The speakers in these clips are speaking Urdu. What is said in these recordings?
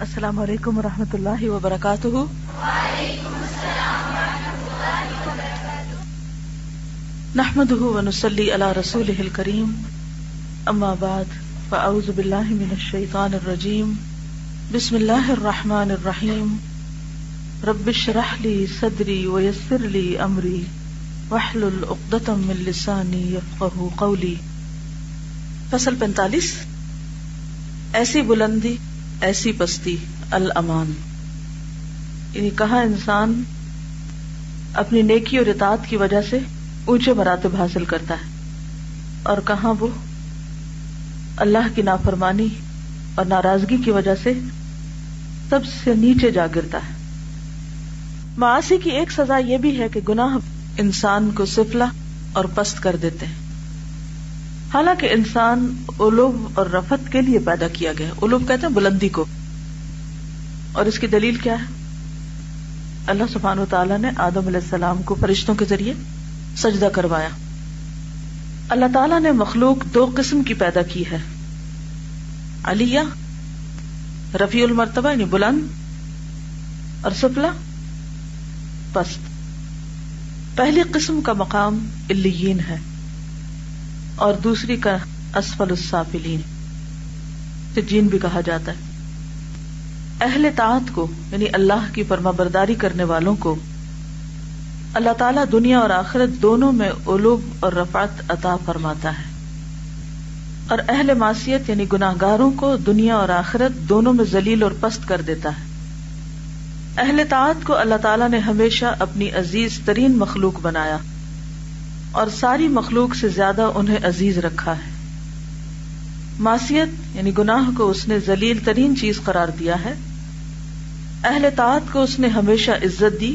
السلام علیکم ورحمۃ اللہ وبرکاتہ۔ وعلیکم السلام ورحمۃ اللہ وبرکاتہ۔ نحمده ونصلی علی رسولہ الکریم، اما بعد فاعوذ باللہ من الشیطان الرجیم، بسم اللہ الرحمن الرحیم، رب اشرح لی صدری ویسر لی امری واحلل عقدۃ من لسانی یفقہوا قولی۔ فصل 45، ایسی بلندی ایسی پستی الامان، یعنی کہاں انسان اپنی نیکی اور اطاعت کی وجہ سے اونچے مراتب حاصل کرتا ہے اور کہاں وہ اللہ کی نافرمانی اور ناراضگی کی وجہ سے سب سے نیچے جا گرتا ہے۔ معاصی کی ایک سزا یہ بھی ہے کہ گناہ انسان کو سفلہ اور پست کر دیتے ہیں، حالانکہ انسان علو اور رفعت کے لیے پیدا کیا گیا ہے۔ علو کہتے ہیں بلندی کو، اور اس کی دلیل کیا ہے؟ اللہ سبحانہ وتعالیٰ نے آدم علیہ السلام کو فرشتوں کے ذریعے سجدہ کروایا۔ اللہ تعالیٰ نے مخلوق دو قسم کی پیدا کی ہے، علیہ رفیع المرتبہ یعنی بلند، اور سفلہ پست۔ پہلی قسم کا مقام علیین ہے اور دوسری کا اسفل السافلین، سجین بھی کہا جاتا ہے۔ اہل طاعت کو یعنی اللہ کی فرما برداری کرنے والوں کو اللہ تعالیٰ دنیا اور آخرت دونوں میں علو اور رفعت عطا فرماتا ہے، اور اہل معصیت یعنی گناہگاروں کو دنیا اور آخرت دونوں میں ذلیل اور پست کر دیتا ہے۔ اہل طاعت کو اللہ تعالیٰ نے ہمیشہ اپنی عزیز ترین مخلوق بنایا اور ساری مخلوق سے زیادہ انہیں عزیز رکھا ہے۔ معصیت یعنی گناہ کو اس نے ذلیل ترین چیز قرار دیا ہے، اہل طاعت کو اس نے ہمیشہ عزت دی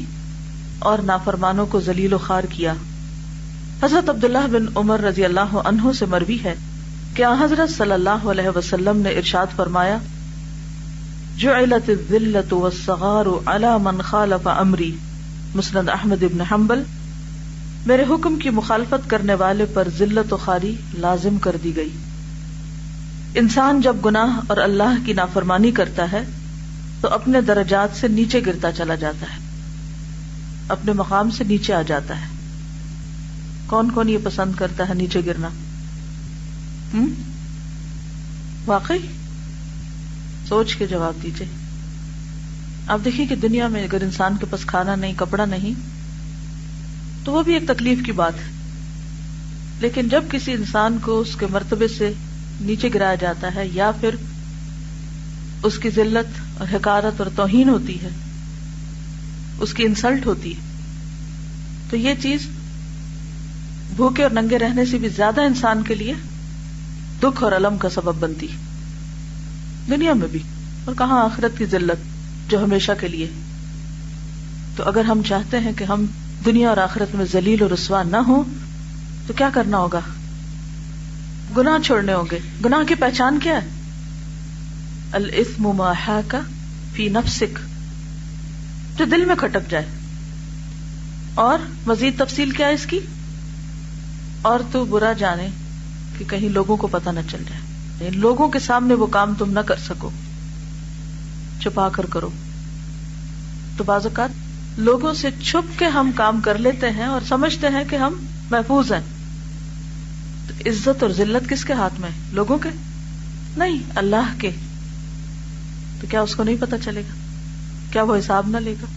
اور نافرمانوں کو ذلیل و خوار کیا۔ حضرت عبداللہ بن عمر رضی اللہ عنہ سے مروی ہے کہ حضرت صلی اللہ علیہ وسلم نے ارشاد فرمایا، جعلت الذلۃ والصغار علی من خالف امری، مسند احمد بن حنبل، میرے حکم کی مخالفت کرنے والے پر ذلت و خواری لازم کر دی گئی۔ انسان جب گناہ اور اللہ کی نافرمانی کرتا ہے تو اپنے درجات سے نیچے گرتا چلا جاتا ہے، اپنے مقام سے نیچے آ جاتا ہے۔ کون کون یہ پسند کرتا ہے نیچے گرنا؟ واقعی سوچ کے جواب دیجیے۔ آپ دیکھیے کہ دنیا میں اگر انسان کے پاس کھانا نہیں، کپڑا نہیں، تو وہ بھی ایک تکلیف کی بات ہے، لیکن جب کسی انسان کو اس کے مرتبے سے نیچے گرایا جاتا ہے یا پھر اس کی ذلت اور حقارت اور توہین ہوتی ہے، اس کی انسلٹ ہوتی ہے، تو یہ چیز بھوکے اور ننگے رہنے سے بھی زیادہ انسان کے لیے دکھ اور الم کا سبب بنتی ہے، دنیا میں بھی، اور کہاں آخرت کی ذلت جو ہمیشہ کے لیے۔ تو اگر ہم چاہتے ہیں کہ ہم دنیا اور آخرت میں ذلیل اور رسوا نہ ہوں تو کیا کرنا ہوگا؟ گناہ چھوڑنے ہوں گے۔ گناہ کی پہچان کیا ہے؟ الاثم ما حاک فی نفسک، جو دل میں کھٹک جائے، اور مزید تفصیل کیا ہے اس کی؟ اور تو برا جانے کہ کہیں لوگوں کو پتہ نہ چل جائے، یعنی لوگوں کے سامنے وہ کام تم نہ کر سکو، چھپا کر کرو۔ تو بعض اوقات لوگوں سے چھپ کے ہم کام کر لیتے ہیں اور سمجھتے ہیں کہ ہم محفوظ ہیں۔ تو عزت اور ذلت کس کے ہاتھ میں؟ لوگوں کے نہیں، اللہ کے۔ تو کیا اس کو نہیں پتا چلے گا؟ کیا وہ حساب نہ لے گا؟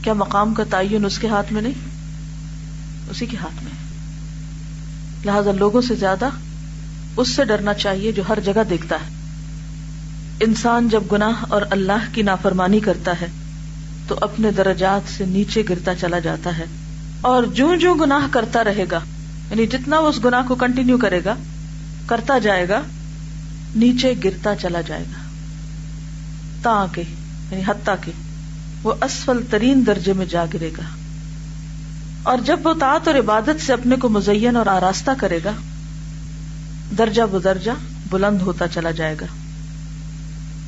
کیا مقام کا تعین اس کے ہاتھ میں نہیں؟ اسی کے ہاتھ میں ہے۔ لہذا لوگوں سے زیادہ اس سے ڈرنا چاہیے جو ہر جگہ دیکھتا ہے۔ انسان جب گناہ اور اللہ کی نافرمانی کرتا ہے تو اپنے درجات سے نیچے گرتا چلا جاتا ہے، اور جو جو گناہ کرتا رہے گا، یعنی جتنا وہ اس گناہ کو کنٹینیو کرے گا، کرتا جائے گا، نیچے گرتا چلا جائے گا، تاکہ یعنی حتیٰ کہ وہ اسفل ترین درجے میں جا گرے گا۔ اور جب وہ طاعت اور عبادت سے اپنے کو مزین اور آراستہ کرے گا، درجہ بدرجہ بلند ہوتا چلا جائے گا،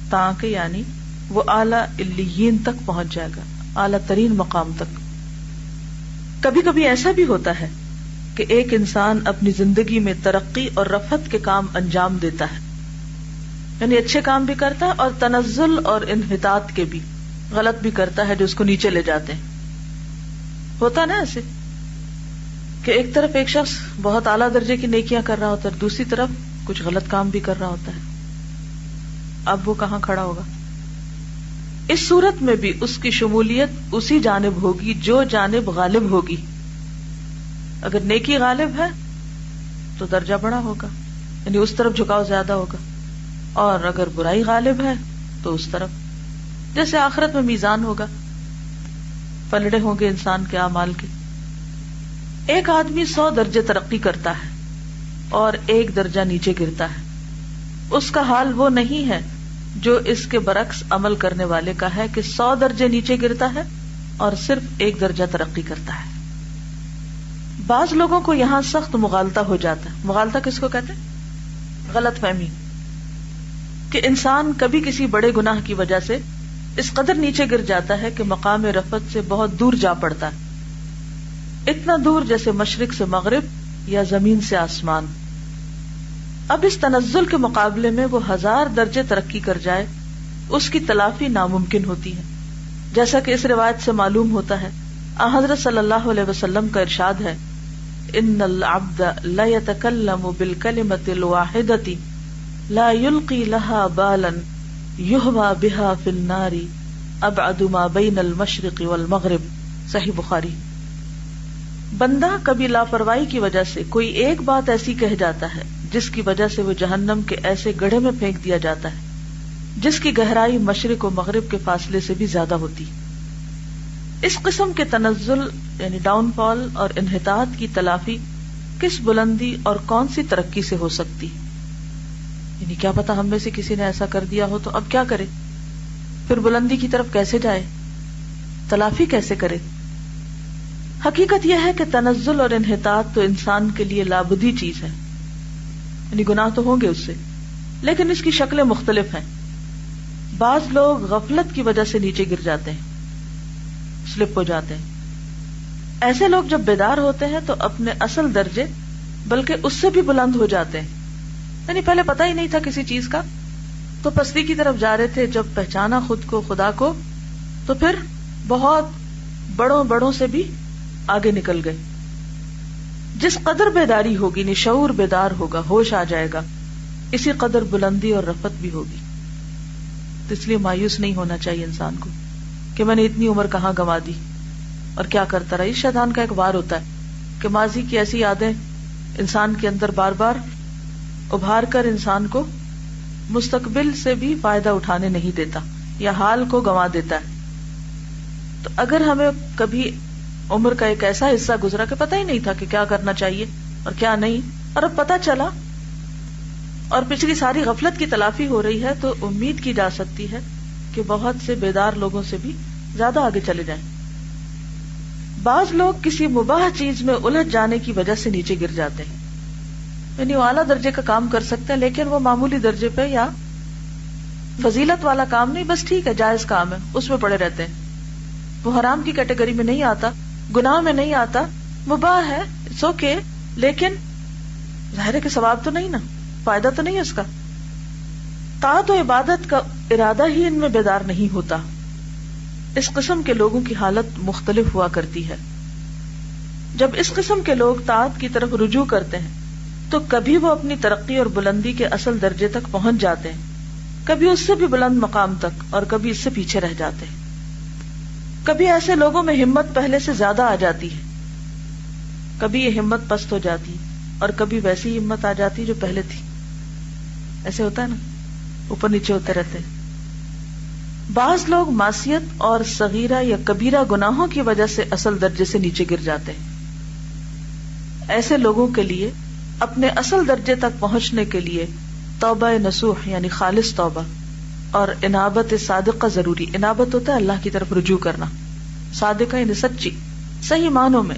تاکہ یعنی وہ اعلیٰ علیین تک پہنچ جائے گا، اعلیٰ ترین مقام تک۔ کبھی کبھی ایسا بھی ہوتا ہے کہ ایک انسان اپنی زندگی میں ترقی اور رفعت کے کام انجام دیتا ہے، یعنی اچھے کام بھی کرتا ہے اور تنزل اور انحطاط کے بھی، غلط بھی کرتا ہے جو اس کو نیچے لے جاتے ہیں. ہوتا نا ایسے کہ ایک طرف ایک شخص بہت اعلیٰ درجے کی نیکیاں کر رہا ہوتا ہے، دوسری طرف کچھ غلط کام بھی کر رہا ہوتا ہے. اب وہ کہاں کھڑا ہوگا؟ اس صورت میں بھی اس کی شمولیت اسی جانب ہوگی جو جانب غالب ہوگی. اگر نیکی غالب ہے تو درجہ بڑا ہوگا، یعنی اس طرف جھکاؤ زیادہ ہوگا، اور اگر برائی غالب ہے تو اس طرف. جیسے آخرت میں میزان ہوگا، پلڑے ہوں گے انسان کے اعمال کے. ایک آدمی 100 درجے ترقی کرتا ہے اور 1 درجہ نیچے گرتا ہے. اس کا حال وہ نہیں ہے جو اس کے برعکس عمل کرنے والے کا ہے کہ 100 درجے نیچے گرتا ہے اور صرف 1 درجہ ترقی کرتا ہے. بعض لوگوں کو یہاں سخت مغالطہ ہو جاتا ہے. مغالطہ کس کو کہتے ہیں؟ غلط فہمی، کہ انسان کبھی کسی بڑے گناہ کی وجہ سے اس قدر نیچے گر جاتا ہے کہ مقام رفعت سے بہت دور جا پڑتا ہے، اتنا دور جیسے مشرق سے مغرب یا زمین سے آسمان. اب اس تنزل کے مقابلے میں وہ 1000 درجے ترقی کر جائے، اس کی تلافی ناممکن ہوتی ہے. جیسا کہ اس روایت سے معلوم ہوتا ہے، حضرت صلی اللہ علیہ وسلم کا ارشاد ہے، ان العبد لا يتكلم بالكلمة الواحدة لا يلقي لها بالا يهوى بها في النار ابعد ما بين المشرق والمغرب. صحیح بخاری. بندہ کبھی لاپرواہی کی وجہ سے کوئی ایک بات ایسی کہہ جاتا ہے جس کی وجہ سے وہ جہنم کے ایسے گڑھے میں پھینک دیا جاتا ہے جس کی گہرائی مشرق و مغرب کے فاصلے سے بھی زیادہ ہوتی. اس قسم کے تنزل یعنی ڈاؤن فال اور انحطاط کی تلافی کس بلندی اور کون سی ترقی سے ہو سکتی؟ یعنی کیا پتا ہم میں سے کسی نے ایسا کر دیا ہو تو اب کیا کرے؟ پھر بلندی کی طرف کیسے جائے؟ تلافی کیسے کرے؟ حقیقت یہ ہے کہ تنزل اور انحطاط تو انسان کے لیے لابدی چیز ہے. یعنی گناہ تو ہوں گے اس سے، لیکن اس کی شکلیں مختلف ہیں. بعض لوگ غفلت کی وجہ سے نیچے گر جاتے ہیں، سلپ ہو جاتے ہیں. ایسے لوگ جب بیدار ہوتے ہیں تو اپنے اصل درجے بلکہ اس سے بھی بلند ہو جاتے ہیں. یعنی پہلے پتہ ہی نہیں تھا کسی چیز کا تو پستی کی طرف جا رہے تھے، جب پہچانا خود کو خدا کو تو پھر بہت بڑوں سے بھی آگے نکل گئے. جس قدر بیداری ہوگی، شعور بیدار ہوگا، ہوش آ جائے گا، اسی قدر بلندی اور رفعت بھی ہوگی. تو اس لیے مایوس نہیں ہونا چاہیے انسان کو کہ میں نے اتنی عمر کہاں گنوا دی اور کیا کرتا رہا. یہ شیطان کا ایک وار ہوتا ہے کہ ماضی کی ایسی یادیں انسان کے اندر بار بار ابھار کر انسان کو مستقبل سے بھی فائدہ اٹھانے نہیں دیتا یا حال کو گنوا دیتا ہے. تو اگر ہمیں کبھی عمر کا ایک ایسا حصہ گزرا کہ پتہ ہی نہیں تھا کہ کیا کرنا چاہیے اور کیا نہیں، اور اب پتہ چلا اور پچھلی ساری غفلت کی تلافی ہو رہی ہے، تو امید کی جا سکتی ہے کہ بہت سے بیدار لوگوں سے بھی زیادہ آگے چلے جائیں. بعض لوگ کسی مباح چیز میں الجھ جانے کی وجہ سے نیچے گر جاتے ہیں. یعنی وہ اعلیٰ درجے کا کام کر سکتے ہیں لیکن وہ معمولی درجے پہ یا فضیلت والا کام نہیں، بس ٹھیک ہے جائز کام ہے، اس میں پڑے رہتے ہیں. وہ حرام کی کیٹیگری میں نہیں آتا، گناہ میں نہیں آتا، مباح ہے، اٹس اوکے، لیکن ظاہر ہے کہ ثواب تو نہیں نا، فائدہ تو نہیں ہے اس کا. طاعت و عبادت کا ارادہ ہی ان میں بیدار نہیں ہوتا. اس قسم کے لوگوں کی حالت مختلف ہوا کرتی ہے. جب اس قسم کے لوگ طاعت کی طرف رجوع کرتے ہیں تو کبھی وہ اپنی ترقی اور بلندی کے اصل درجے تک پہنچ جاتے ہیں، کبھی اس سے بھی بلند مقام تک اور کبھی اس سے پیچھے رہ جاتے ہیں. کبھی ایسے لوگوں میں ہمت پہلے سے زیادہ آ جاتی ہے، کبھی یہ ہمت پست ہو جاتی اور کبھی ویسی ہمت آ جاتی جو پہلے تھی. ایسے ہوتا ہے نا، اوپر نیچے ہوتے رہتے ہیں. بعض لوگ معصیت اور صغیرہ یا کبیرہ گناہوں کی وجہ سے اصل درجے سے نیچے گر جاتے ہیں. ایسے لوگوں کے لیے اپنے اصل درجے تک پہنچنے کے لیے توبہ نصوح یعنی خالص توبہ اور انابت صادقہ ضروری. انابت ہوتا ہے اللہ کی طرف رجوع کرنا، صادقہ یعنی سچی، صحیح معنوں میں.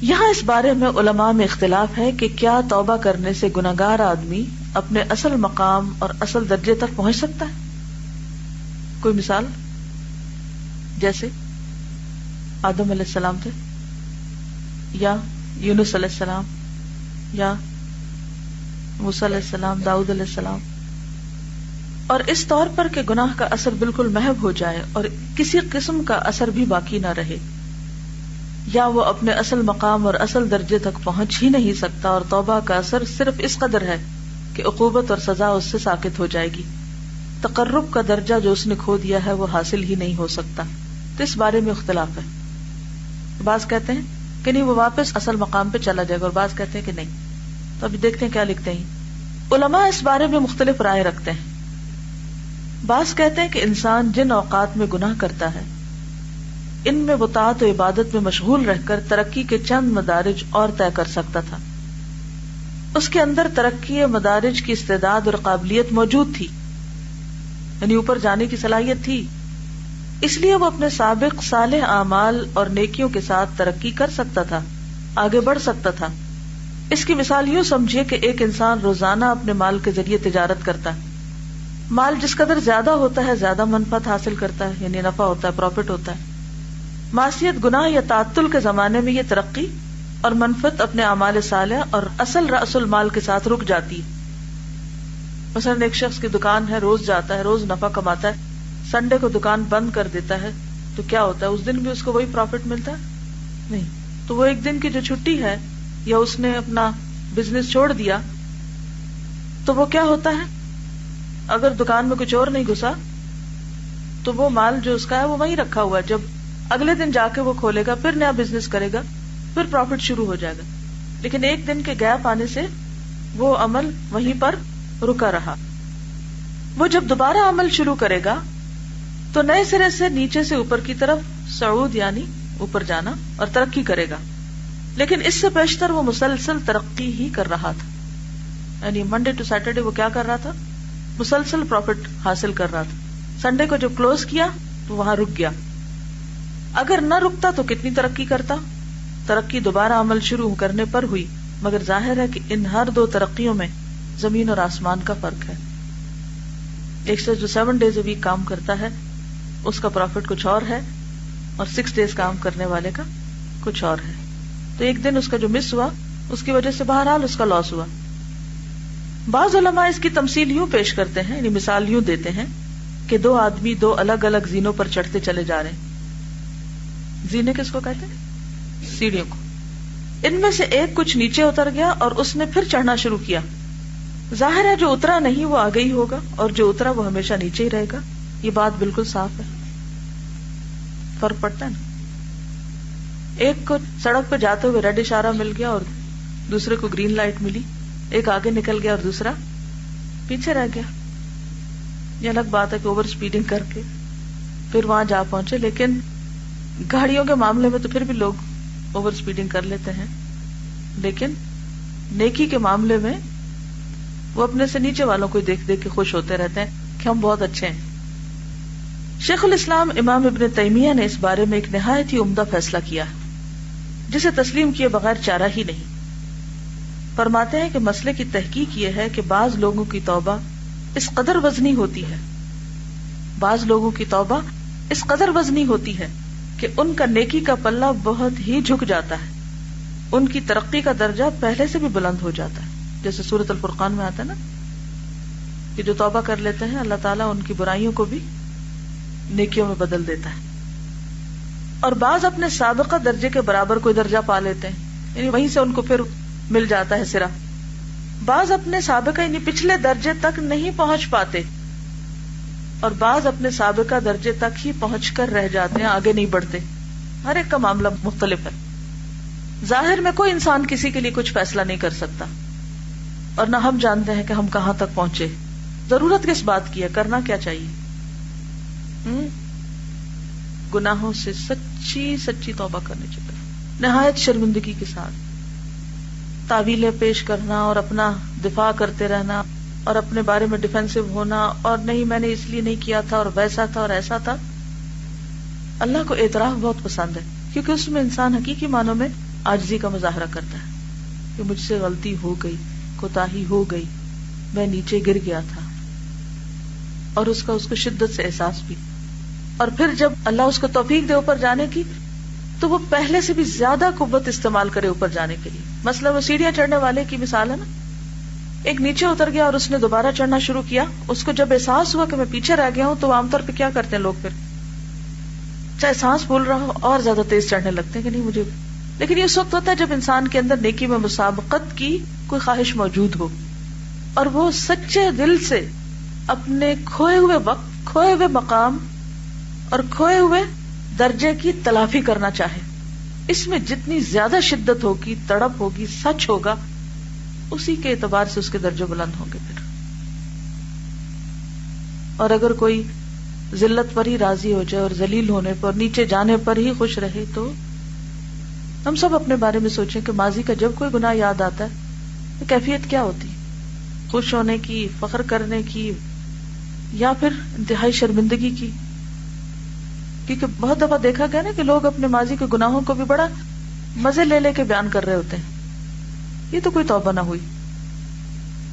یہاں اس بارے میں علماء میں اختلاف ہے کہ کیا توبہ کرنے سے گناہگار آدمی اپنے اصل مقام اور اصل درجے تک پہنچ سکتا ہے. کوئی مثال؟ جیسے آدم علیہ السلام تھے، یا یونس علیہ السلام، یا موسیٰ علیہ السلام، داؤد علیہ السلام، اور اس طور پر کہ گناہ کا اثر بالکل محو ہو جائے اور کسی قسم کا اثر بھی باقی نہ رہے، یا وہ اپنے اصل مقام اور اصل درجے تک پہنچ ہی نہیں سکتا، اور توبہ کا اثر صرف اس قدر ہے کہ عقوبت اور سزا اس سے ساقط ہو جائے گی، تقرب کا درجہ جو اس نے کھو دیا ہے وہ حاصل ہی نہیں ہو سکتا۔ تو اس بارے میں اختلاف ہے، بعض کہتے ہیں کہ نہیں وہ واپس اصل مقام پہ چلا جائے گا، اور بعض کہتے ہیں کہ نہیں۔ تو ابھی دیکھتے ہیں کیا لکھتے ہیں علماء، اس بارے میں مختلف رائے رکھتے ہیں۔ بعض کہتے ہیں کہ انسان جن اوقات میں گناہ کرتا ہے ان میں وہ طاعت و عبادت میں مشغول رہ کر ترقی کے چند مدارج اور طے کر سکتا تھا، اس کے اندر ترقی مدارج کی استعداد اور قابلیت موجود تھی، یعنی اوپر جانے کی صلاحیت تھی، اس لیے وہ اپنے سابق صالح اعمال اور نیکیوں کے ساتھ ترقی کر سکتا تھا، آگے بڑھ سکتا تھا۔ اس کی مثال یوں سمجھیے کہ ایک انسان روزانہ اپنے مال کے ذریعے تجارت کرتا ہے، مال جس قدر زیادہ ہوتا ہے زیادہ منفعت حاصل کرتا ہے، یعنی نفع ہوتا ہے، پروفٹ ہوتا ہے۔ معصیت، گناہ یا تعطل کے زمانے میں یہ ترقی اور منفعت اپنے اعمال صالح اور اصل رأس المال کے ساتھ رک جاتی ہے۔ مثلا ایک شخص کی دکان ہے، روز جاتا ہے، روز نفع کماتا ہے، سنڈے کو دکان بند کر دیتا ہے، تو کیا ہوتا ہے؟ اس دن بھی اس کو وہی پروفٹ ملتا ہے؟ نہیں، تو وہ ایک دن کی جو چھٹی ہے یا اس نے اپنا بزنس چھوڑ دیا تو وہ کیا ہوتا ہے؟ اگر دکان میں کچھ اور نہیں گھسا تو وہ مال جو اس کا ہے وہ وہیں رکھا ہوا ہے، جب اگلے دن جا کے وہ کھولے گا، پھر نیا بزنس کرے گا، پھر پروفٹ شروع ہو جائے گا۔ لیکن ایک دن کے گیپ آنے سے وہ عمل وہیں پر رکا رہا۔ وہ جب دوبارہ عمل شروع کرے گا تو نئے سرے سے نیچے سے اوپر کی طرف صعود یعنی اوپر جانا اور ترقی کرے گا، لیکن اس سے بیشتر وہ مسلسل ترقی ہی کر رہا تھا، یعنی منڈے ٹو سیٹرڈے وہ کیا کر رہا تھا؟ مسلسل پروفٹ حاصل کر رہا تھا۔ سنڈے کو جو کلوز کیا تو وہاں رک گیا، اگر نہ رکتا تو کتنی ترقی کرتا؟ ترقی دوبارہ عمل شروع کرنے پر ہوئی، مگر ظاہر ہے کہ ان ہر دو ترقیوں میں زمین اور آسمان کا فرق ہے۔ ایک سے جو 7 days a week کام کرتا ہے اس کا پروفٹ کچھ اور ہے، اور 6 days کام کرنے والے کا کچھ اور ہے۔ تو ایک دن اس کا جو مس ہوا اس کی وجہ سے بہرحال اس کا لاس ہوا۔ بعض علماء اس کی تمثیل یوں پیش کرتے ہیں، یعنی مثال یوں دیتے ہیں کہ 2 آدمی 2 الگ الگ زینوں پر چڑھتے چلے جا رہے ہیں۔ زینے کس کو کہتے ہیں؟ سیڑھیوں کو۔ ان میں سے ایک کچھ نیچے اتر گیا اور اس نے پھر چڑھنا شروع کیا۔ ظاہر ہے جو اترا نہیں وہ آگے ہی ہوگا، اور جو اترا وہ ہمیشہ نیچے ہی رہے گا۔ یہ بات بالکل صاف ہے، فرق پڑتا ہے نا۔ ایک کو سڑک پہ جاتے ہوئے ریڈ اشارہ مل گیا اور دوسرے کو گرین لائٹ ملی، ایک آگے نکل گیا اور دوسرا پیچھے رہ گیا۔ یہ الگ بات ہے کہ اوور سپیڈنگ کر کے پھر وہاں جا پہنچے، لیکن گاڑیوں کے معاملے میں تو پھر بھی لوگ اوور سپیڈنگ کر لیتے ہیں، لیکن نیکی کے معاملے میں وہ اپنے سے نیچے والوں کو دیکھ دیکھ کے خوش ہوتے رہتے ہیں کہ ہم بہت اچھے ہیں۔ شیخ الاسلام امام ابن تیمیہ نے اس بارے میں ایک نہایت ہی عمدہ فیصلہ کیا جسے تسلیم کیے بغیر چارہ ہی نہیں۔ فرماتے ہیں کہ مسئلے کی تحقیق یہ ہے کہ بعض لوگوں کی توبہ اس قدر وزنی ہوتی ہے، بعض لوگوں کی توبہ اس قدر وزنی ہوتی ہے کہ ان کا نیکی کا پلہ بہت ہی جھک جاتا ہے، ان کی ترقی کا درجہ پہلے سے بھی بلند ہو جاتا ہے، جیسے سورۃ الفرقان میں آتا ہے نا کہ جو توبہ کر لیتے ہیں اللہ تعالیٰ ان کی برائیوں کو بھی نیکیوں میں بدل دیتا ہے۔ اور بعض اپنے سابقہ درجے کے برابر کوئی درجہ پا لیتے ہیں، یعنی وہیں سے ان کو پھر مل جاتا ہے سرا۔ بعض اپنے سابقہ یعنی پچھلے درجے تک نہیں پہنچ پاتے، اور بعض اپنے سابقہ درجے تک ہی پہنچ کر رہ جاتے ہیں، آگے نہیں بڑھتے۔ ہر ایک کا معاملہ مختلف ہے۔ ظاہر میں کوئی انسان کسی کے لیے کچھ فیصلہ نہیں کر سکتا، اور نہ ہم جانتے ہیں کہ ہم کہاں تک پہنچے۔ ضرورت کس بات کی ہے؟ کرنا کیا چاہیے؟ گناہوں سے سچی سچی توبہ کرنے چاہیے، نہایت شرمندگی کے ساتھ۔ تعویلیں پیش کرنا اور اپنا دفاع کرتے رہنا اور اپنے بارے میں ڈیفینسو ہونا، اور نہیں میں نے اس لیے نہیں کیا تھا اور ویسا تھا اور ایسا تھا۔ اللہ کو اعتراف بہت پسند ہے، کیونکہ اس میں انسان حقیقی معنوں میں عاجزی کا مظاہرہ کرتا ہے کہ مجھ سے غلطی ہو گئی، کوتاہی ہو گئی، میں نیچے گر گیا تھا، اور اس کو شدت سے احساس بھی۔ اور پھر جب اللہ اس کو توفیق دے اوپر جانے کی تو وہ پہلے سے بھی زیادہ قوت استعمال کرے اوپر جانے کے لیے۔ مثلا وہ سیڑھیاں چڑھنے والے کی مثال ہے نا، ایک نیچے اتر گیا اور اس نے دوبارہ چڑھنا شروع کیا. اس کو جب احساس ہوا کہ میں پیچھے رہ گیا ہوں تو عام طور پہ کیا کرتے ہیں لوگ، پھر چاہے سانس پھول رہا ہو اور زیادہ تیز چڑھنے لگتے ہیں کہ نہیں مجھے. لیکن یہ اس وقت ہوتا ہے جب انسان کے اندر نیکی میں مسابقت کی کوئی خواہش موجود ہو اور وہ سچے دل سے اپنے کھوئے ہوئے وقت، کھوئے ہوئے مقام اور کھوئے ہوئے درجے کی تلافی کرنا چاہے. اس میں جتنی زیادہ شدت ہوگی، تڑپ ہوگی، سچ ہوگا، اسی کے اعتبار سے اس کے درجے بلند ہوں گے پھر. اور اگر کوئی ذلت پر ہی راضی ہو جائے اور ذلیل ہونے پر، نیچے جانے پر ہی خوش رہے، تو ہم سب اپنے بارے میں سوچیں کہ ماضی کا جب کوئی گناہ یاد آتا ہے تو کیفیت کیا ہوتی، خوش ہونے کی، فخر کرنے کی، یا پھر انتہائی شرمندگی کی. کیونکہ بہت دفعہ دیکھا گیا نا کہ لوگ اپنے ماضی کے گناہوں کو بھی بڑا مزے لے لے کے بیان کر رہے ہوتے ہیں. یہ تو کوئی توبہ نہ ہوئی،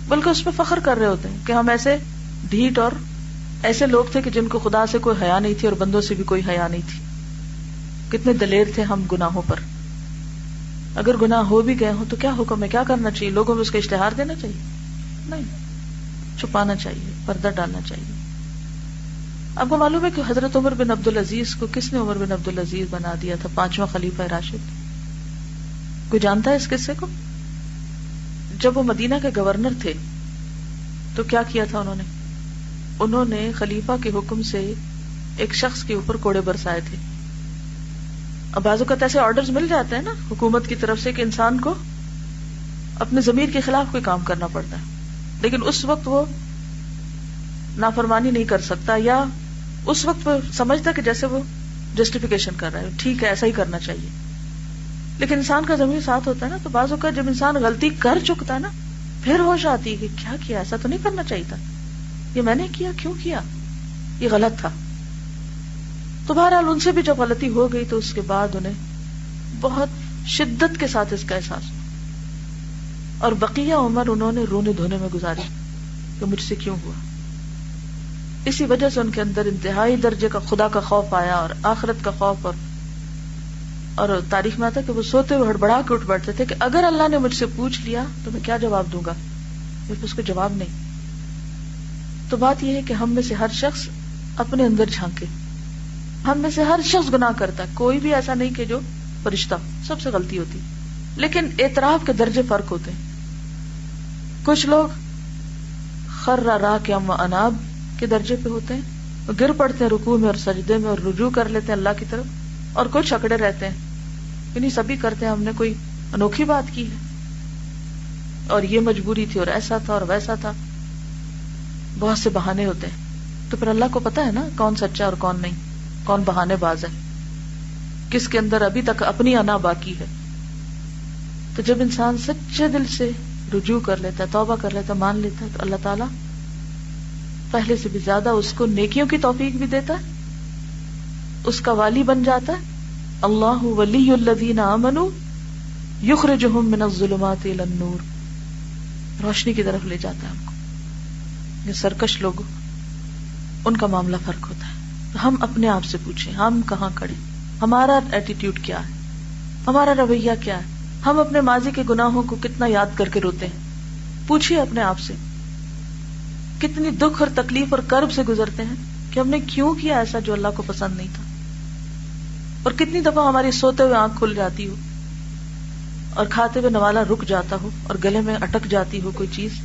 بلکہ اس پہ فخر کر رہے ہوتے ہیں کہ ہم ایسے ڈھیٹ اور ایسے لوگ تھے کہ جن کو خدا سے کوئی حیا نہیں تھی اور بندوں سے بھی کوئی حیا نہیں تھی. کتنے دلیر تھے ہم گناہوں پر. اگر گناہ ہو بھی گئے ہوں تو کیا حکم ہے، کیا کرنا چاہیے؟ لوگوں میں اس کا اشتہار دینا چاہیے؟ نہیں، چھپانا چاہیے، پردہ ڈالنا چاہیے. آپ کو معلوم ہے کہ حضرت عمر بن عبدالعزیز کو کس نے عمر بن عبدالعزیز بنا دیا تھا، 5واں خلیفہ راشد؟ کوئی جانتا ہے اس قصے کو؟ جب وہ مدینہ کے گورنر تھے تو کیا کیا تھا انہوں نے خلیفہ کے حکم سے ایک شخص کے اوپر کوڑے برسائے تھے. اب بعض اوقات ایسے آرڈرز مل جاتے ہیں نا حکومت کی طرف سے کہ انسان کو اپنے ضمیر کے خلاف کوئی کام کرنا پڑتا ہے، لیکن اس وقت وہ نافرمانی نہیں کر سکتا، یا اس وقت وہ سمجھتا کہ جیسے وہ جسٹیفیکیشن کر رہا ہے، ٹھیک ہے ایسا ہی کرنا چاہیے. لیکن انسان کا ضمیر ساتھ ہوتا ہے نا، تو بعض اوقات جب انسان غلطی کر چکتا ہے نا پھر ہوش آتی ہے کہ کیا کیا، ایسا تو نہیں کرنا چاہیے تھا، یہ میں نے کیا، کیوں کیا، یہ غلط تھا. تو بہرحال ان سے بھی جب غلطی ہو گئی تو اس کے بعد انہیں بہت شدت کے ساتھ اس کا احساس ہوا، اور بقیہ عمر انہوں نے رونے دھونے میں گزاری کہ مجھ سے کیوں ہوا. اسی وجہ سے ان کے اندر انتہائی درجے کا خدا کا خوف آیا اور آخرت کا خوف. اور تاریخ میں آتا ہے کہ وہ سوتے ہوئے ہڑبڑا کے اٹھ بیٹھتے تھے کہ اگر اللہ نے مجھ سے پوچھ لیا تو میں کیا جواب دوں گا، پھر اس کو جواب نہیں. تو بات یہ ہے کہ ہم میں سے ہر شخص اپنے اندر جھانکے. ہم میں سے ہر شخص گناہ کرتا ہے، کوئی بھی ایسا نہیں کہ جو فرشتہ، سب سے غلطی ہوتی، لیکن اعتراف کے درجے فرق ہوتے ہیں. کچھ لوگ خر راکعا واناب کے درجے پہ ہوتے ہیں، گر پڑتے ہیں رکوع میں اور سجدے میں اور رجوع کر لیتے ہیں اللہ کی طرف، اور کچھ اکڑے رہتے ہیں کہ نہیں سبھی کرتے ہیں، ہم نے کوئی انوکھی بات کی ہے اور یہ مجبوری تھی اور ایسا تھا اور ویسا تھا. بہت سے بہانے ہوتے ہیں. تو پھر اللہ کو پتا ہے نا کون سچا اور کون نہیں، کون بہانے باز ہے، کس کے اندر ابھی تک اپنی انا باقی ہے. تو جب انسان سچے دل سے رجوع کر لیتا ہے، توبہ کر لیتا ہے، مان لیتا ہے، تو اللہ تعالیٰ پہلے سے بھی زیادہ اس کو نیکیوں کی توفیق بھی دیتا ہے، اس کا والی بن جاتا ہے. اللہ ولی الذین آمنوا یخرجہم من الظلمات الی النور، روشنی کی طرف لے جاتا ہے ہم کو. یہ سرکش لوگ، ان کا معاملہ فرق ہوتا ہے. تو ہم اپنے آپ سے پوچھیں ہم کہاں کھڑے، ہمارا ایٹیٹیوڈ کیا ہے، ہمارا رویہ کیا ہے، ہم اپنے ماضی کے گناہوں کو کتنا یاد کر کے روتے ہیں. پوچھئے اپنے آپ سے کتنی دکھ اور تکلیف اور کرب سے گزرتے ہیں کہ ہم نے کیوں کیا ایسا جو اللہ کو پسند نہیں تھا. اور کتنی دفعہ ہماری سوتے ہوئے آنکھ کھل جاتی ہو اور کھاتے ہوئے نوالا رک جاتا ہو اور گلے میں اٹک جاتی ہو کوئی چیز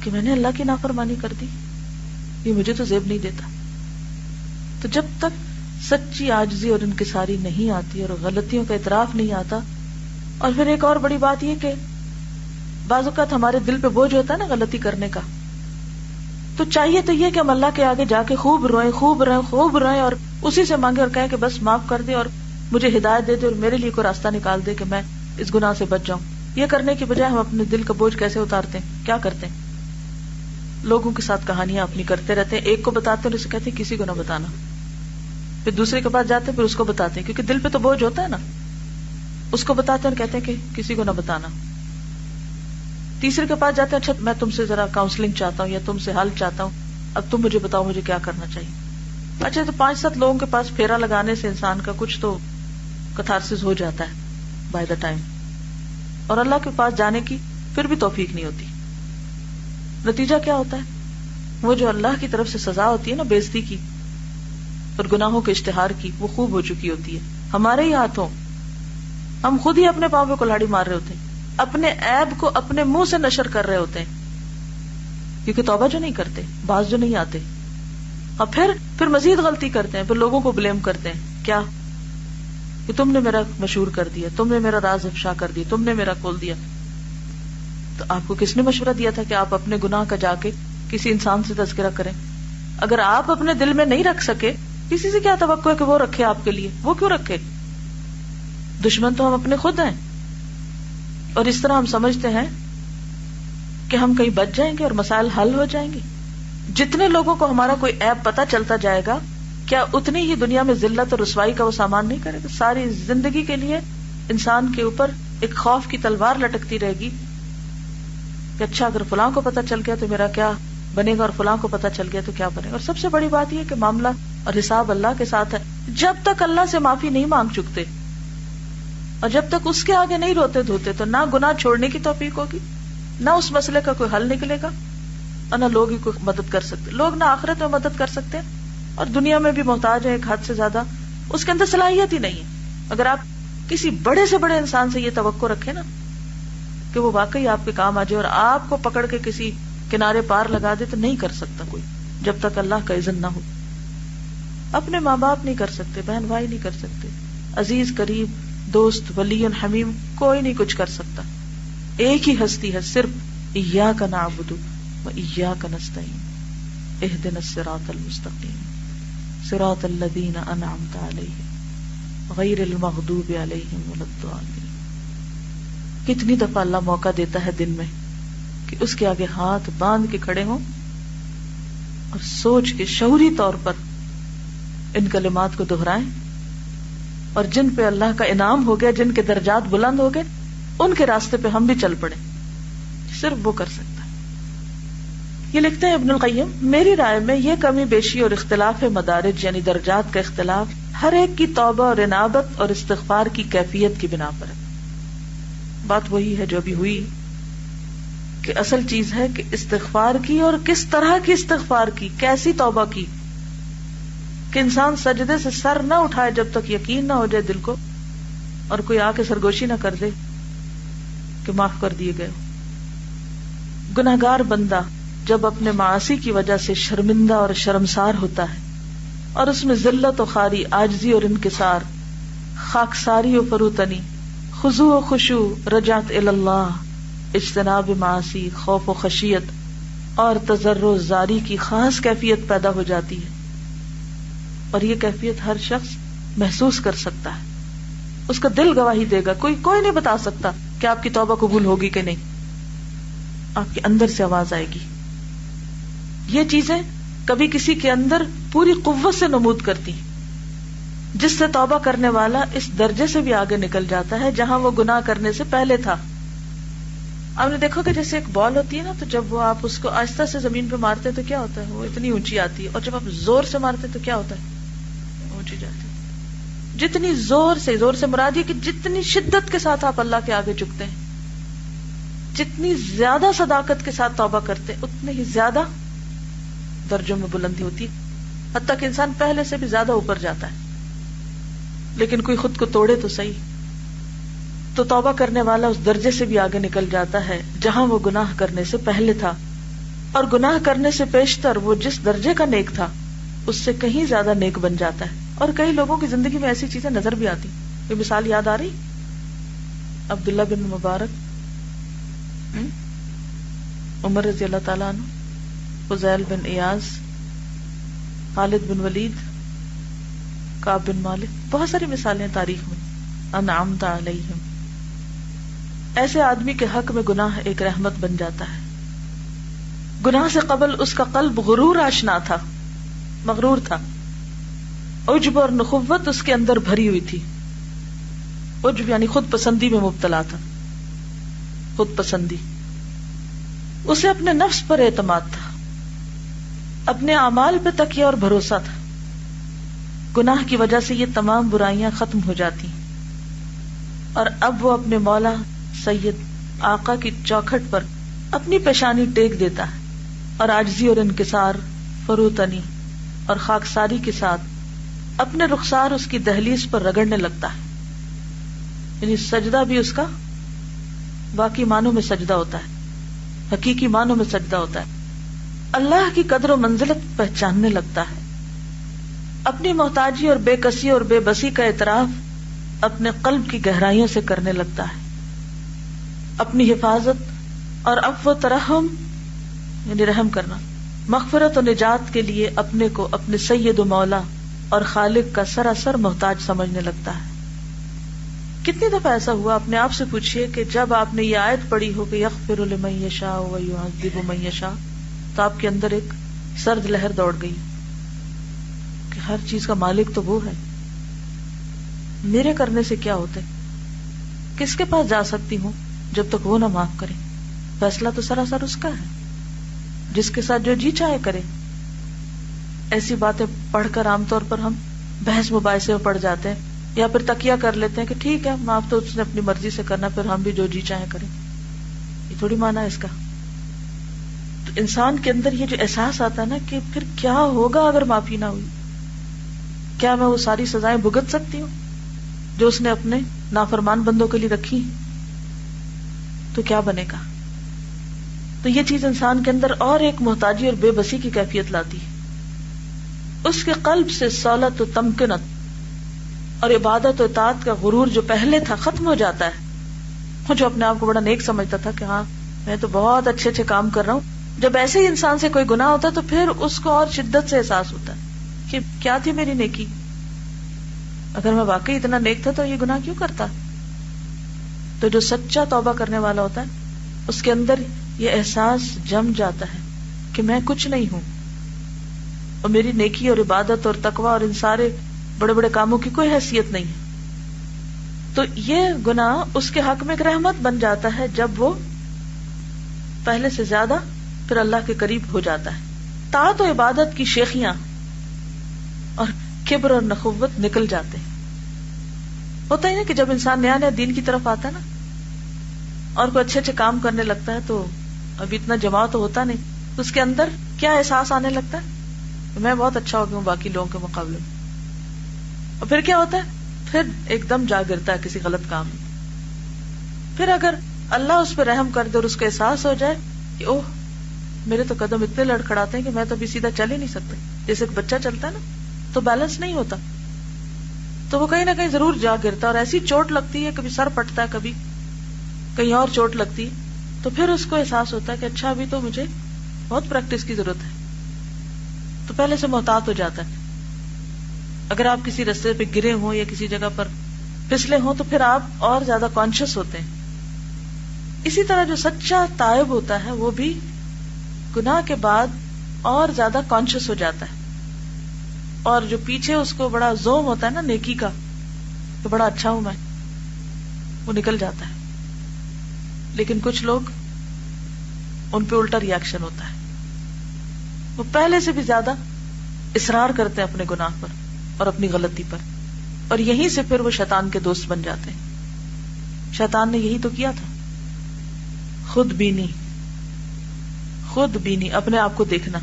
کہ میں نے اللہ کی نافرمانی کر دی، یہ مجھے تو زیب نہیں دیتا. تو جب تک سچی عاجزی اور انکساری نہیں آتی اور غلطیوں کا اعتراف نہیں آتا. اور پھر ایک اور بڑی بات یہ کہ بعض اوقات ہمارے دل پہ بوجھ ہوتا ہے نا غلطی کرنے کا، تو چاہیے تو یہ کہ ہم اللہ کے آگے جا کے خوب روئیں خوب روئیں خوب روئیں اور اسی سے مانگے اور کہیں کہ بس معاف کر دے اور مجھے ہدایت دے دے اور میرے لیے کوئی راستہ نکال دے کہ میں اس گناہ سے بچ جاؤں. یہ کرنے کی بجائے ہم اپنے دل کا بوجھ کیسے اتارتے ہیں، کیا کرتے ہیں، لوگوں کے ساتھ کہانیاں اپنی کرتے رہتے ہیں. ایک کو بتاتے ہیں اور اسے کہتے ہیں کسی کو نہ بتانا، پھر دوسرے کے پاس جاتے ہیں پھر اس کو بتاتے ہیں، کیونکہ دل پہ تو بوجھ ہوتا ہے نا، اس کو بتاتے ہیں اور کہتے ہیں کہ کسی کو نہ بتانا. تیسرے کے پاس جاتے ہیں اچھا میں تم سے ذرا کاؤنسلنگ چاہتا ہوں یا تم سے حل چاہتا ہوں، اب تم مجھے بتاؤ مجھے کیا کرنا چاہیے. اچھا تو 5-7 لوگوں کے پاس پھیرا لگانے سے انسان کا کچھ تو کتھارسس ہو جاتا ہے بائی دا ٹائم، اور اللہ کے پاس جانے کی پھر بھی توفیق نہیں ہوتی. نتیجہ کیا ہوتا ہے؟ وہ جو اللہ کی طرف سے سزا ہوتی ہے نا بے عزتی کی اور گناہوں کے اشتہار کی، وہ خوب ہو چکی ہوتی ہے ہمارے ہی ہاتھوں. ہم خود ہی اپنے پاؤں پہ کلہاڑی مار رہے ہوتے ہیں، اپنے عیب کو اپنے منہ سے نشر کر رہے ہوتے ہیں، کیونکہ توبہ جو نہیں کرتے، باز جو نہیں آتے، اور پھر مزید غلطی کرتے ہیں، پھر لوگوں کو بلیم کرتے ہیں. کیا کہ تم نے میرا مشہور کر دیا، تم نے میرا راز افشا کر دیا، تم نے میرا کھول دیا. تو آپ کو کس نے مشورہ دیا تھا کہ آپ اپنے گناہ کا جا کے کسی انسان سے تذکرہ کریں؟ اگر آپ اپنے دل میں نہیں رکھ سکے، کسی سے کیا توقع ہے کہ وہ رکھے آپ کے لیے؟ وہ کیوں رکھے؟ دشمن تو ہم اپنے خود ہیں. اور اس طرح ہم سمجھتے ہیں کہ ہم کہیں بچ جائیں گے اور مسائل حل ہو جائیں گے. جتنے لوگوں کو ہمارا کوئی عیب پتہ چلتا جائے گا، کیا اتنی ہی دنیا میں ذلت اور رسوائی کا وہ سامان نہیں کرے گا؟ ساری زندگی کے لیے انسان کے اوپر ایک خوف کی تلوار لٹکتی رہے گی کہ اچھا اگر فلاں کو پتہ چل گیا تو میرا کیا بنے گا، اور فلاں کو پتہ چل گیا تو کیا بنے گا. اور سب سے بڑی بات یہ کہ معاملہ اور حساب اللہ کے ساتھ ہے. جب تک اللہ سے معافی نہیں مانگ چکتے اور جب تک اس کے آگے نہیں روتے دھوتے، تو نہ گناہ چھوڑنے کی توفیق ہوگی، نہ اس مسئلے کا کوئی حل نکلے گا، اور نہ لوگ ہی کوئی مدد کر سکتے. لوگ نہ آخرت میں مدد کر سکتے اور دنیا میں بھی محتاج ہے ایک حد سے زیادہ. اس کے اندر صلاحیت ہی نہیں ہے. اگر آپ کسی بڑے سے بڑے انسان سے یہ توقع رکھیں نا کہ وہ واقعی آپ کے کام آ جائے اور آپ کو پکڑ کے کسی کنارے پار لگا دے، تو نہیں کر سکتا کوئی جب تک اللہ کا اذن نہ ہو. اپنے ماں باپ نہیں کر سکتے، بہن بھائی نہیں کر سکتے، عزیز قریب دوست ولی حمیم کوئی نہیں کچھ کر سکتا. ایک ہی ہستی ہے صرف، ایاک نعبد و ایاک نستعین اہدنا الصراط المستقیم صراط الذین انعمت علیہم غیر المغضوب علیہم ولا الضالین. کتنی دفعہ اللہ موقع دیتا ہے دن میں کہ اس کے آگے ہاتھ باندھ کے کھڑے ہوں اور سوچ کے شعوری طور پر ان کلمات کو دہرائیں، اور جن پہ اللہ کا انعام ہو گیا، جن کے درجات بلند ہو گئے، ان کے راستے پہ ہم بھی چل پڑے. صرف وہ کر سکتا ہے. یہ لکھتے ہیں ابن القیم، میری رائے میں یہ کمی بیشی اور اختلاف مدارج یعنی درجات کا اختلاف ہر ایک کی توبہ اور انابت اور استغفار کی کیفیت کی بنا پر ہے. بات وہی ہے جو ابھی ہوئی کہ اصل چیز ہے کہ استغفار کی، اور کس طرح کی استغفار کی، کیسی توبہ کی کہ انسان سجدے سے سر نہ اٹھائے جب تک یقین نہ ہو جائے دل کو، اور کوئی آ کے سرگوشی نہ کر دے کہ معاف کر دیے گئے. گناہگار بندہ جب اپنے معاصی کی وجہ سے شرمندہ اور شرمسار ہوتا ہے، اور اس میں ذلت و خواری، عاجزی اور انکسار، خاکساری و فروتنی، خضوع و خشوع، رجعت الی اللہ، اجتناب معاصی، خوف و خشیت اور تضرع و زاری کی خاص کیفیت پیدا ہو جاتی ہے. اور یہ کیفیت ہر شخص محسوس کر سکتا ہے، اس کا دل گواہی دے گا. کوئی نہیں بتا سکتا کہ آپ کی توبہ قبول ہوگی کہ نہیں. آپ کے اندر سے آواز آئے گی. یہ چیزیں کبھی کسی کے اندر پوری قوت سے نمود کرتی ہیں، جس سے توبہ کرنے والا اس درجے سے بھی آگے نکل جاتا ہے جہاں وہ گناہ کرنے سے پہلے تھا. آپ نے دیکھا کہ جیسے ایک بال ہوتی ہے نا، تو جب وہ آپ اس کو آہستہ سے زمین پہ مارتے تو کیا ہوتا ہے؟ وہ اتنی اونچی آتی ہے. اور جب آپ زور سے مارتے تو کیا ہوتا ہے؟ اونچی جاتی ہے. جتنی زور سے مراد یہ کہ جتنی شدت کے ساتھ آپ اللہ کے آگے جھکتے ہیں، جتنی زیادہ صداقت کے ساتھ توبہ کرتے ہیں، اتنے ہی زیادہ درجوں میں بلندی ہوتی ہے، حتیٰ کہ انسان پہلے سے بھی زیادہ اوپر جاتا ہے. لیکن کوئی خود کو توڑے تو صحیح. تو توبہ کرنے والا اس درجے سے بھی آگے نکل جاتا ہے جہاں وہ گناہ کرنے سے پہلے تھا، اور گناہ کرنے سے پیشتر وہ جس درجے کا نیک تھا اس سے کہیں زیادہ نیک بن جاتا ہے. اور کئی لوگوں کی زندگی میں ایسی چیزیں نظر بھی آتی. کوئی مثال یاد آ رہی؟ عبداللہ بن مبارک، عمر رضی اللہ تعالیٰ عنہ، فضیل بن ایاز، خالد بن ولید، کعب بن مالک، بہت ساری مثالیں تاریخ میں. انعمت علیہم. ایسے آدمی کے حق میں گناہ ایک رحمت بن جاتا ہے. گناہ سے قبل اس کا قلب غرور آشنا تھا، مغرور تھا. عجب اور نخوت اس کے اندر بھری ہوئی تھی. عجب یعنی خود پسندی میں مبتلا تھا. خود پسندی. اسے اپنے نفس پر اعتماد تھا، اپنے اعمال پہ تکیہ اور بھروسہ تھا. گناہ کی وجہ سے یہ تمام برائیاں ختم ہو جاتی ہیں، اور اب وہ اپنے مولا سید آقا کی چوکھٹ پر اپنی پیشانی ٹیک دیتا ہے اور عاجزی اور انکسار، فروتنی اور خاکساری کے ساتھ اپنے رخسار اس کی دہلیز پر رگڑنے لگتا ہے. یعنی سجدہ بھی اس کا باقی معنوں میں سجدہ ہوتا ہے، حقیقی معنوں میں سجدہ ہوتا ہے. اللہ کی قدر و منزلت پہچاننے لگتا ہے. اپنی محتاجی اور بے کسی اور بے بسی کا اعتراف اپنے قلب کی گہرائیوں سے کرنے لگتا ہے. اپنی حفاظت اور عفو و ترحم یعنی رحم کرنا، مغفرت و نجات کے لیے اپنے کو اپنے سید و مولا اور خالق کا سراسر محتاج سمجھنے لگتا ہے. کتنی دفعہ ایسا ہوا، اپنے آپ سے پوچھئے کہ جب آپ نے یہ آیت پڑھی ہو کہ یغفر لمن یشاء ویعذب من یشاء، تو آپ کے اندر ایک سرد لہر دوڑ گئی کہ ہر چیز کا مالک تو وہ ہے، میرے کرنے سے کیا ہوتا ہے، کس کے پاس جا سکتی ہوں جب تک وہ نہ معاف کرے. فیصلہ تو سراسر اس کا ہے، جس کے ساتھ جو جی چاہے کرے. ایسی باتیں پڑھ کر عام طور پر ہم بحث مباحثے میں پڑ جاتے ہیں یا پھر تکیہ کر لیتے ہیں کہ ٹھیک ہے معاف تو اس نے اپنی مرضی سے کرنا، پھر ہم بھی جو جی چاہے کریں. یہ تھوڑی معنی ہے اس کا. تو انسان کے اندر یہ جو احساس آتا ہے نا کہ پھر کیا ہوگا اگر معافی نہ ہوئی، کیا میں وہ ساری سزائیں بھگت سکتی ہوں جو اس نے اپنے نافرمان بندوں کے لیے رکھی، تو کیا بنے گا. تو یہ چیز انسان کے اندر اور ایک محتاجی اور بے بسی کی کیفیت لاتی ہے. اس کے قلب سے سولت و تمکنت اور عبادت و اطاعت کا غرور جو پہلے تھا ختم ہو جاتا ہے. وہ جو اپنے آپ کو بڑا نیک سمجھتا تھا کہ ہاں میں تو بہت اچھے اچھے کام کر رہا ہوں، جب ایسے ہی انسان سے کوئی گناہ ہوتا ہے تو پھر اس کو اور شدت سے احساس ہوتا ہے کہ کیا تھی میری نیکی، اگر میں واقعی اتنا نیک تھا تو یہ گناہ کیوں کرتا. تو جو سچا توبہ کرنے والا ہوتا ہے اس کے اندر یہ احساس جم جاتا ہے کہ میں کچھ نہیں ہوں اور میری نیکی اور عبادت اور تقوی اور ان سارے بڑے بڑے کاموں کی کوئی حیثیت نہیں ہے. تو یہ گناہ اس کے حق میں ایک رحمت بن جاتا ہے جب وہ پہلے سے زیادہ پھر اللہ کے قریب ہو جاتا ہے. طاعت و عبادت کی شیخیاں اور کبر اور نخوت نکل جاتے ہیں. ہوتا ہی نا کہ جب انسان نیا نیا دین کی طرف آتا ہے نا اور کوئی اچھے اچھے کام کرنے لگتا ہے تو ابھی اتنا جماع تو ہوتا نہیں، تو اس کے اندر کیا احساس آنے لگتا ہے کہ میں بہت اچھا ہو گیا ہوں باقی لوگوں کے مقابلے میں. اور پھر کیا ہوتا ہے، پھر ایک دم جا گرتا ہے کسی غلط کام میں. پھر اگر اللہ اس پہ رحم کر دے اور اس کو احساس ہو جائے کہ اوہ میرے تو قدم اتنے لڑکھڑاتے ہیں کہ میں تو ابھی سیدھا چل ہی نہیں سکتا، جیسے ایک بچہ چلتا ہے نا تو بیلنس نہیں ہوتا، تو وہ کہیں نہ کہیں ضرور جا گرتا ہے اور ایسی چوٹ لگتی ہے، کبھی سر پٹتا ہے، کبھی کہیں اور چوٹ لگتی ہے. تو پھر اس کو احساس ہوتا ہے کہ اچھا ابھی تو مجھے بہت پریکٹس کی ضرورت ہے. تو پہلے سے محتاط ہو جاتا ہے. اگر آپ کسی رستے پہ گرے ہوں یا کسی جگہ پر پھسلے ہوں تو پھر آپ اور زیادہ کانشیس ہوتے ہیں. اسی طرح جو سچا تائب ہوتا ہے وہ بھی گناہ کے بعد اور زیادہ کانشیس ہو جاتا ہے، اور جو پیچھے اس کو بڑا زوم ہوتا ہے نا نیکی کا کہ بڑا اچھا ہوں میں، وہ نکل جاتا ہے. لیکن کچھ لوگ ان پہ الٹا ری ایکشن ہوتا ہے، وہ پہلے سے بھی زیادہ اصرار کرتے ہیں اپنے گناہ پر اور اپنی غلطی پر، اور یہیں سے پھر وہ شیطان کے دوست بن جاتے ہیں. شیطان نے یہی تو کیا تھا، خود بینی اپنے آپ کو دیکھنا،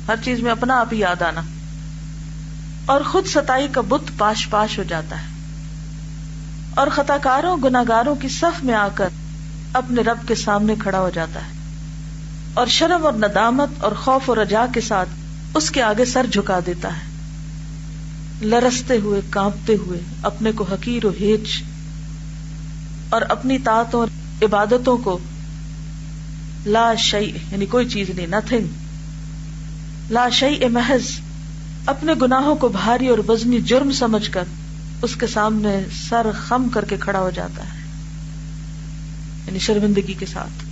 ہر چیز میں اپنا آپ ہی یاد آنا، اور خود ستائی کا بت پاش پاش ہو جاتا ہے، اور خطاکاروں گناہگاروں کی صف میں آ کر اپنے رب کے سامنے کھڑا ہو جاتا ہے، اور شرم اور ندامت اور خوف اور رجا کے ساتھ اس کے آگے سر جھکا دیتا ہے، لرزتے ہوئے کانپتے ہوئے اپنے کو حقیر و ہیج اور اپنی طاعتوں اور عبادتوں کو لا شیء یعنی کوئی چیز نہیں، نتھنگ، لا شیء محض اپنے گناہوں کو بھاری اور وزنی جرم سمجھ کر اس کے سامنے سر خم کر کے کھڑا ہو جاتا ہے، یعنی شرمندگی کے ساتھ،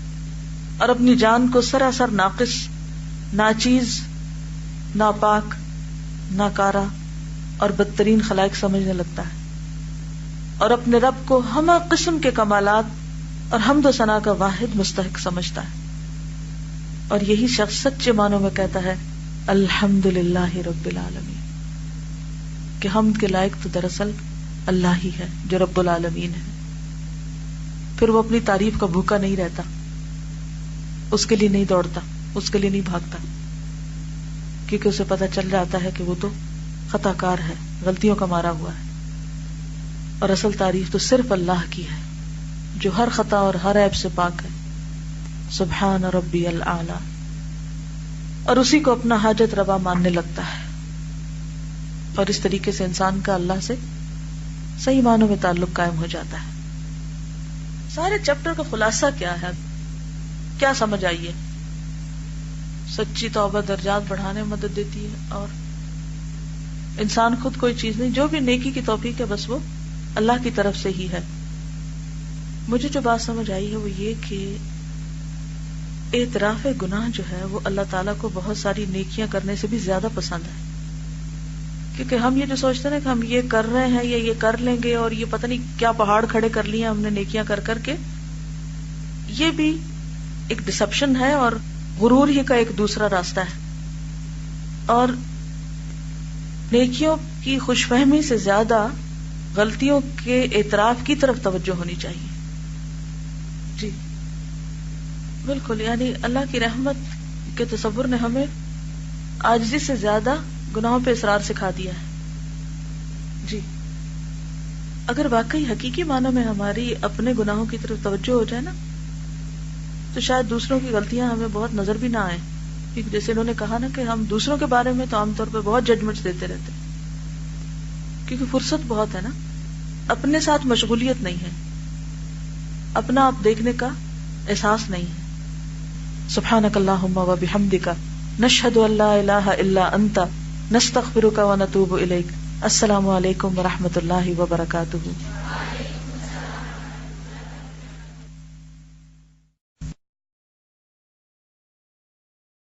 اور اپنی جان کو سراسر ناقص، ناچیز، ناپاک، ناکارہ اور بدترین خلائق سمجھنے لگتا ہے، اور اپنے رب کو ہمہ قسم کے کمالات اور حمد و ثنا کا واحد مستحق سمجھتا ہے. اور یہی شخص سچے معنوں میں کہتا ہے الحمدللہ رب العالمین، کہ حمد کے لائق تو دراصل اللہ ہی ہے جو رب العالمین ہے. پھر وہ اپنی تعریف کا بھوکا نہیں رہتا، اس کے لیے نہیں دوڑتا، اس کے لیے نہیں بھاگتا، کیونکہ اسے پتہ چل جاتا ہے کہ وہ تو خطا کار ہے، غلطیوں کا مارا ہوا ہے. اور اصل تعریف تو صرف اللہ کی ہے جو ہر خطا اور ہر عیب سے پاک ہے. سبحان ربی الاعلی. اور اسی کو اپنا حاجت روا ماننے لگتا ہے، اور اس طریقے سے انسان کا اللہ سے صحیح معنوں میں تعلق قائم ہو جاتا ہے. سارے چیپٹر کا خلاصہ کیا ہے؟ کیا سمجھ آئی ہے؟ سچی توبہ درجات بڑھانے میں مدد دیتی ہے، اور انسان خود کوئی چیز نہیں، جو بھی نیکی کی توفیق ہے بس وہ اللہ کی طرف سے ہی ہے. مجھے جو بات سمجھ آئی ہے وہ یہ کہ اعتراف گناہ جو ہے وہ اللہ تعالیٰ کو بہت ساری نیکیاں کرنے سے بھی زیادہ پسند ہے. کیونکہ ہم یہ جو سوچتے ہیں کہ ہم یہ کر رہے ہیں یا یہ کر لیں گے، اور یہ پتہ نہیں کیا پہاڑ کھڑے کر لیے ہم نے نیکیاں کر کر کے، یہ بھی ایک ڈسپشن ہے اور غرور ہی کا ایک دوسرا راستہ ہے. اور نیکیوں کی خوش فہمی سے زیادہ غلطیوں کے اعتراف کی طرف توجہ ہونی چاہیے. جی بالکل، یعنی اللہ کی رحمت کے تصور نے ہمیں عاجزی سے زیادہ گناہوں پہ اصرار سکھا دیا ہے. جی اگر واقعی حقیقی معنوں میں ہماری اپنے گناہوں کی طرف توجہ ہو جائے نا، تو شاید دوسروں کی غلطیاں ہمیں بہت نظر بھی نہ آئیں. کیونکہ جیسے انہوں نے کہا نا کہ ہم دوسروں کے بارے میں تو عام طور پہ بہت ججمنٹ دیتے رہتے ہیں، کیونکہ فرصت بہت ہے نا، اپنے ساتھ مشغولیت نہیں ہے، اپنا آپ دیکھنے کا احساس نہیں ہے. سبحانک اللہم و بحمدک نشہد ان لا الہ الا انت نستغفرک و نتوب الیک. السلام علیکم و رحمۃ اللہ وبرکاتہ.